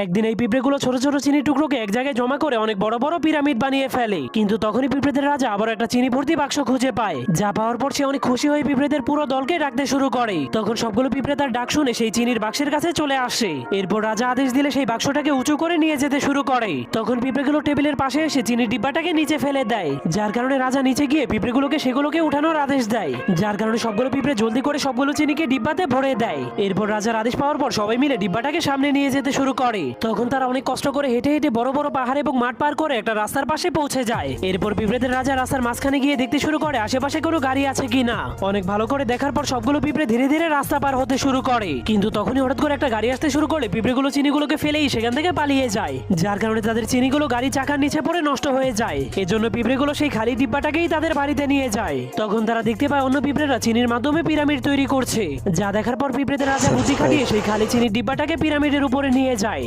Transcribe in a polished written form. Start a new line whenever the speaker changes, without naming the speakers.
একদিন এই পিঁপড়েগুলো ছোট ছোট চিনি টুকরোকে এক জায়গায় জমা করে অনেক বড় বড় পিরামিড বানিয়ে ফেলে। কিন্তু তখনই পিঁপড়েদের রাজা আবার একটা চিনি ভর্তি বাক্স খুঁজে পায়, যা পাওয়ার পর সে অনেক খুশি হয়ে পিঁপড়েদের পুরো দলকে ডাকতে শুরু করে। তখন সবগুলো পিঁপড়ে তার ডাক শুনে সেই চিনির বাক্সের কাছে চলে আসে। এরপর রাজা আদেশ দিলে সেই বাক্সটাকে উঁচু করে নিয়ে যেতে শুরু করে। তখন পিঁপড়েগুলো টেবিলের পাশে এসে চিনির ডিব্বাটাকে নিচে ফেলে দেয়, যার কারণে রাজা নিচে গিয়ে পিঁপড়েগুলোকে সেগুলোকে উঠানোর আদেশ দেয়, যার কারণে সবগুলো পিঁপড়ে জলদি করে সবগুলো চিনিকে ডিব্বাতে ভরে দেয়। এরপর রাজার আদেশ পাওয়ার পর সবাই মিলে ডিব্বাটাকে সামনে নিয়ে যেতে শুরু করে। তখন তারা অনেক কষ্ট করে হেঁটে হেঁটে বড় বড় পাহাড় এবং মাঠ পার করে একটা রাস্তার পাশে পৌঁছে যায়। এরপর পিঁপড়েদের রাজা রাস্তার মাঝখানে গিয়ে দেখতে শুরু করে আশেপাশে কোনো গাড়ি আছে কিনা। অনেক ভালো করে দেখার পর সবগুলো পিঁপড়ে ধীরে ধীরে রাস্তা পার হতে শুরু করে। কিন্তু তখনই হঠাৎ করে একটা গাড়ি আসতে শুরু করলে পিঁপড়েগুলো চিনিগুলোকে ফেলেই সেখান থেকে পালিয়ে যায়, যার কারণে তাদের চিনিগুলো গাড়ি চাকার নিচে পড়ে নষ্ট হয়ে যায়। এজন্য পিঁপড়েগুলো সেই খালি ডিব্বাটাকেই তাদের বাড়িতে নিয়ে যায়। তখন তারা দেখতে পায় অন্য পিঁপড়েরা চিনির মাধ্যমে পিরামিড তৈরি করছে, যা দেখার পর পিঁপড়েদের রাজা বুদ্ধি খাটিয়ে সেই খালি চিনির ডিব্বাটাকে পিরামিডের উপরে নিয়ে যায়।